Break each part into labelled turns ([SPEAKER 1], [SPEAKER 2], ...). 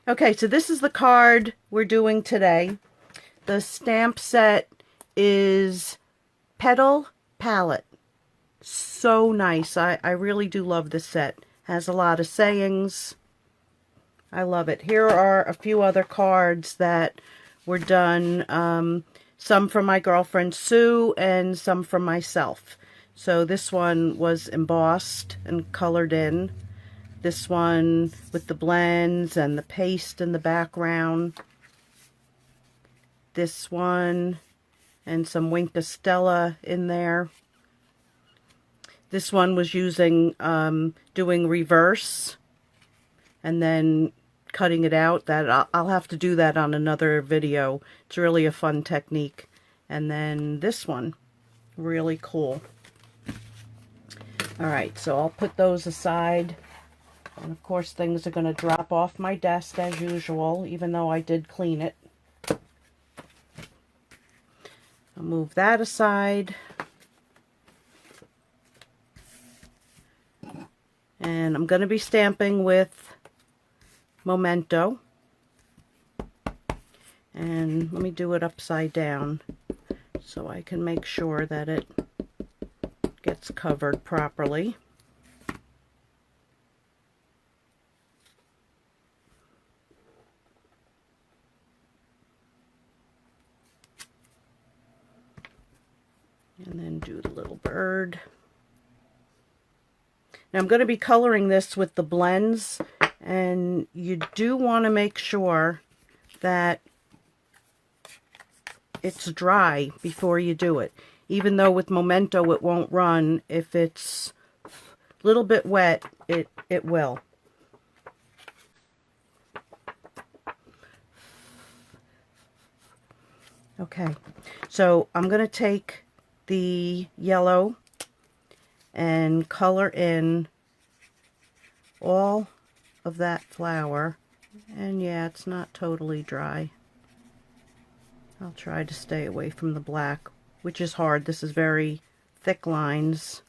[SPEAKER 1] Okay, so this is the card we're doing today. The stamp set is Petal Palette. So nice. I really do love this set. Has a lot of sayings. I love it. Here are a few other cards that were done. Some from my girlfriend Sue and some from myself. So this one was embossed and colored in. This one with the blends and the paste in the background. This one and some Wink of Stella in there. This one was using, doing reverse and then cutting it out. That I'll have to do that on another video. It's really a fun technique. And then this one, really cool. Alright, so I'll put those aside. And of course things are going to drop off my desk as usual, even though I did clean it. I'll move that aside. And I'm going to be stamping with Memento. And let me do it upside down so I can make sure that it gets covered properly. And then do the little bird. Now I'm going to be coloring this with the blends, and you do want to make sure that it's dry before you do it. Even though with Memento it won't run, if it's a little bit wet, it will. Okay, so I'm going to take the yellow and color in all of that flower. And yeah, it's not totally dry. I'll try to stay away from the black, which is hard. This is very thick lines.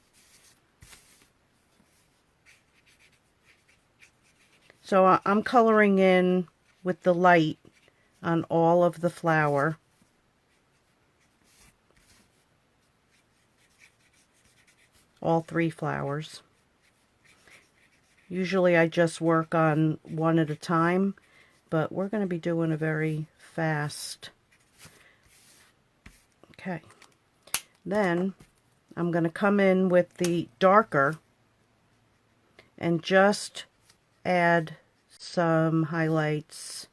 [SPEAKER 1] So I'm coloring in with the light on all of the flower. All 3 flowers. Usually I just work on one at a time, but we're going to be doing a very fast. Okay. Then I'm going to come in with the darker and just add some highlights.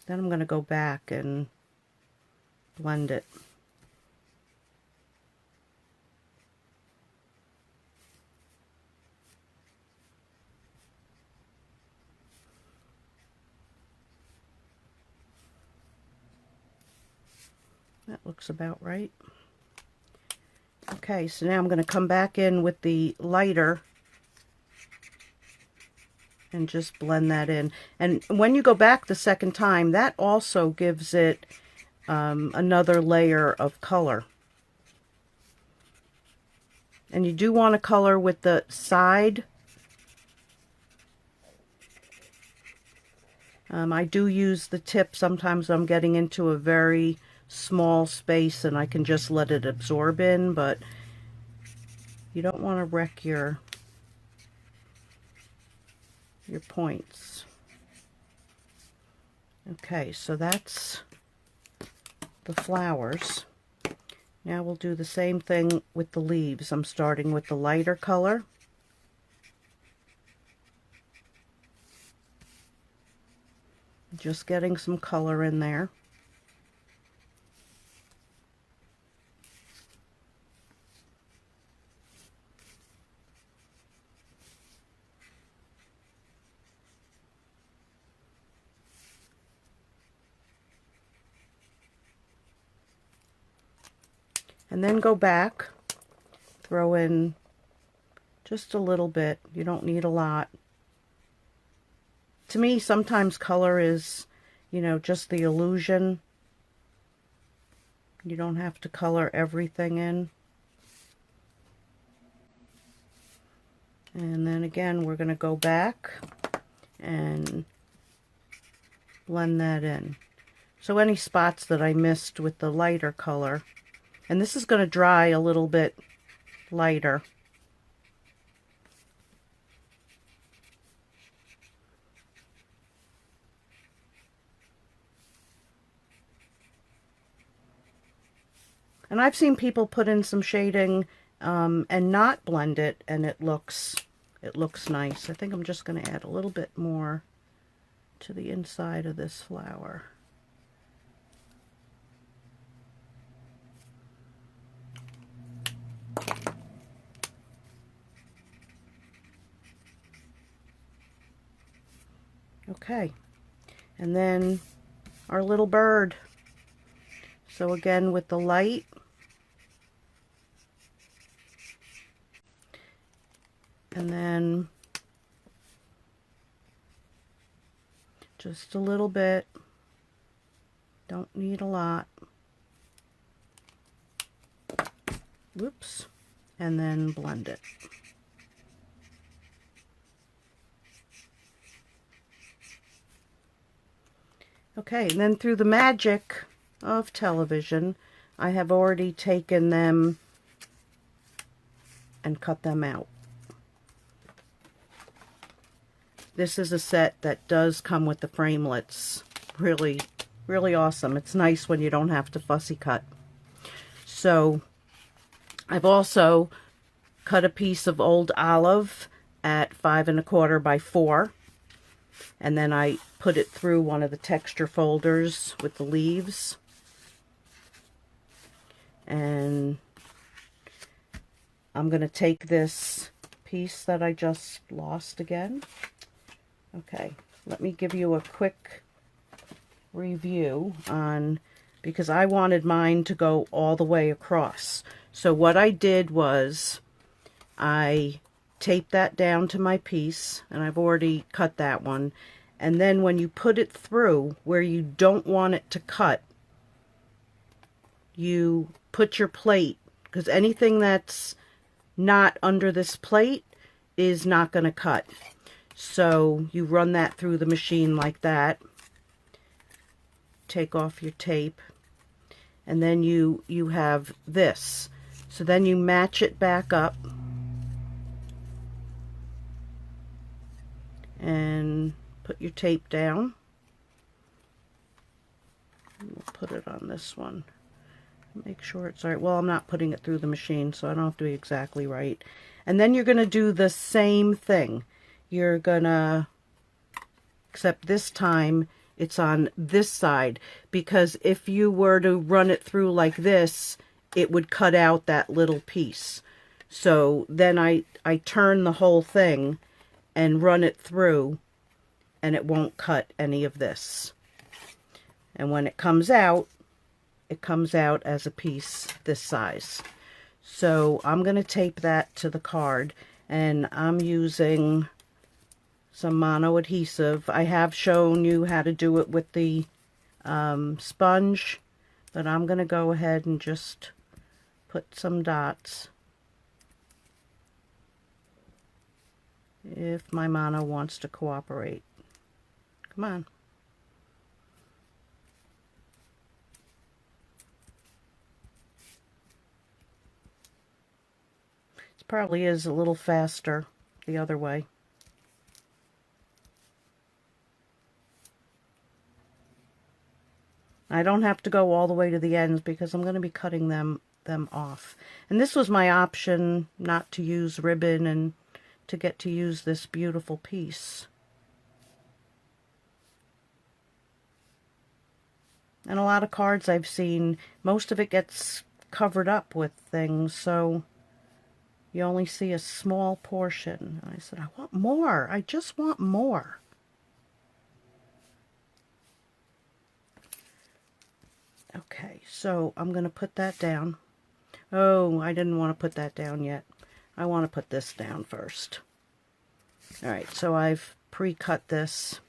[SPEAKER 1] Then I'm going to go back and blend it. That looks about right. Okay, so now I'm going to come back in with the lighter and just blend that in. And when you go back the second time, that also gives it another layer of color. And you do want to color with the side. I do use the tip. Sometimes I'm getting into a very small space and I can just let it absorb in, but you don't want to wreck your points. Okay, so that's the flowers. Now we'll do the same thing with the leaves. I'm starting with the lighter color. Just getting some color in there. And then go back, throw in just a little bit. You don't need a lot. To me, sometimes color is, you know, just the illusion. You don't have to color everything in. And then again, we're going to go back and blend that in. So any spots that I missed with the lighter color, and this is going to dry a little bit lighter. And I've seen people put in some shading and not blend it, and it looks nice. I think I'm just going to add a little bit more to the inside of this flower. Okay, and then our little bird. So again, with the light, and then just a little bit, don't need a lot. Whoops, and then blend it. Okay, and then through the magic of television, I have already taken them and cut them out. This is a set that does come with the framelits. Really, really awesome. It's nice when you don't have to fussy cut. So I've also cut a piece of old olive at 5 1/4 by 4. And then I put it through one of the texture folders with the leaves. And I'm going to take this piece that I just lost again. Okay, let me give you a quick review on, because I wanted mine to go all the way across. So what I did was I taped that down to my piece, and I've already cut that one. And then when you put it through where you don't want it to cut, you put your plate, because anything that's not under this plate is not going to cut. So you run that through the machine like that. Take off your tape, and then you have this. So then you match it back up and put your tape down. We'll put it on this one. Make sure it's all right. Well, I'm not putting it through the machine, so I don't have to be exactly right. And then you're going to do the same thing. You're going to, except this time it's on this side, because if you were to run it through like this, it would cut out that little piece. So then I turn the whole thing and run it through, and it won't cut any of this. And when it comes out as a piece this size. So I'm going to tape that to the card, and I'm using some mono adhesive. I have shown you how to do it with the sponge, but I'm going to go ahead and just put some dots if my mono wants to cooperate. Come on. It probably is a little faster the other way. I don't have to go all the way to the ends because I'm going to be cutting them off. And this was my option, not to use ribbon and to get to use this beautiful piece. And a lot of cards I've seen, most of it gets covered up with things, so you only see a small portion. And I said, I want more. I just want more. Okay, so I'm going to put that down. Oh, I didn't want to put that down yet. I want to put this down first. All right, so I've pre-cut this.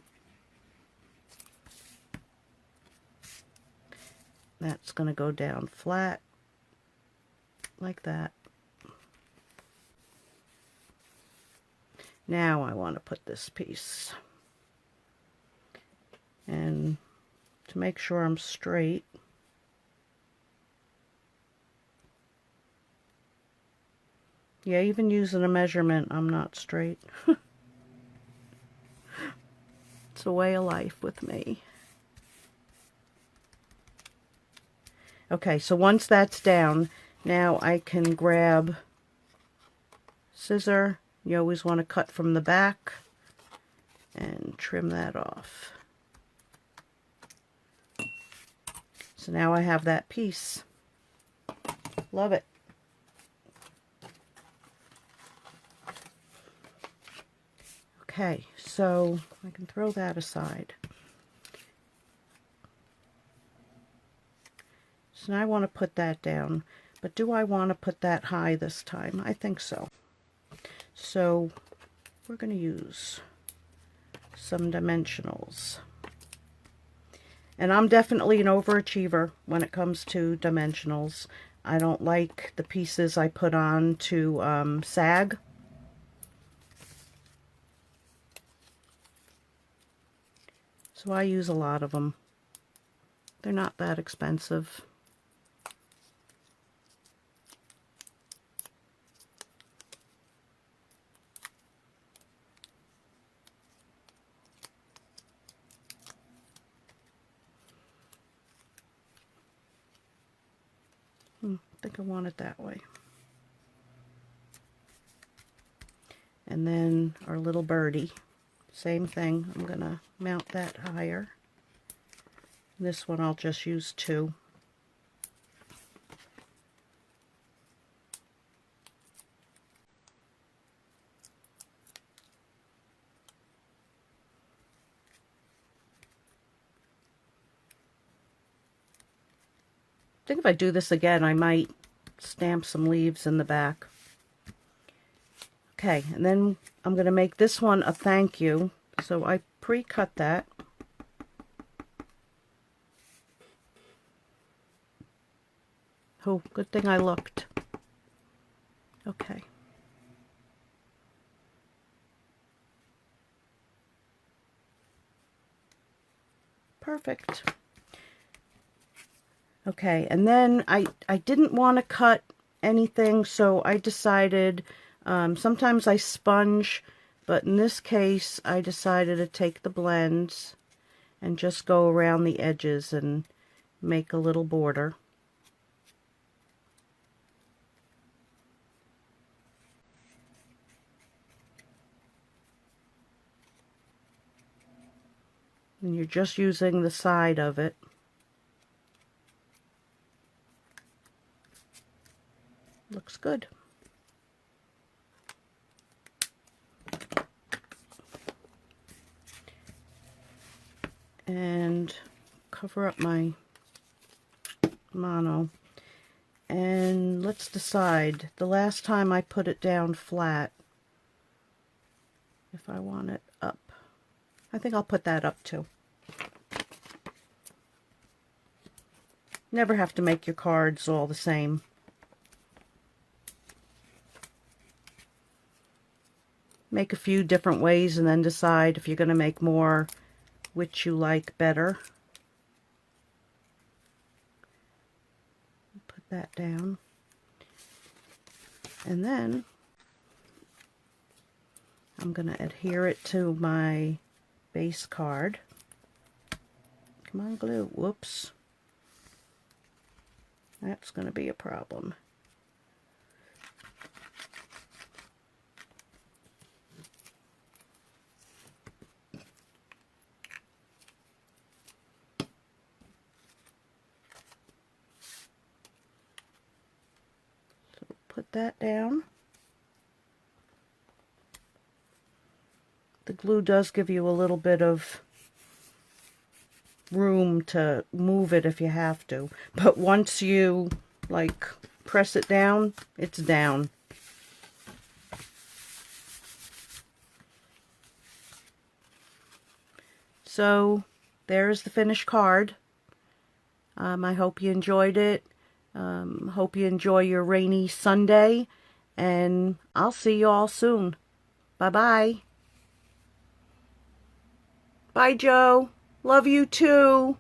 [SPEAKER 1] That's going to go down flat like that. Now I want to put this piece. And to make sure I'm straight, yeah, even using a measurement, I'm not straight. It's a way of life with me. Okay, so once that's down, now I can grab scissor. You always want to cut from the back and trim that off. So now I have that piece. Love it. Okay, so I can throw that aside. So now I want to put that down, but do I want to put that high this time? I think so. So we're going to use some dimensionals. And I'm definitely an overachiever when it comes to dimensionals. I don't like the pieces I put on to sag. So I use a lot of them. They're not that expensive. I think I want it that way. And then our little birdie. Same thing. I'm going to mount that higher. This one I'll just use 2. I think if I do this again, I might stamp some leaves in the back. Okay, and then I'm going to make this one a thank you. So I pre-cut that. Oh, good thing I looked. Okay. Perfect. Okay, and then I didn't want to cut anything, so I decided, sometimes I sponge, but in this case I decided to take the blends and just go around the edges and make a little border. And you're just using the side of it. Looks good. And cover up my mono. And let's decide, the last time I put it down flat, if I want it up. I think I'll put that up too. Never have to make your cards all the same. Make a few different ways and then decide if you're going to make more, which you like better. Put that down. And then I'm going to adhere it to my base card. Come on, glue. Whoops. That's going to be a problem. So put that down. The glue does give you a little bit of room to move it if you have to, but once you like press it down, it's down. So there's the finished card. I hope you enjoyed it. Hope you enjoy your rainy Sunday, and I'll see you all soon. Bye-bye. Bye, Joe. Love you too.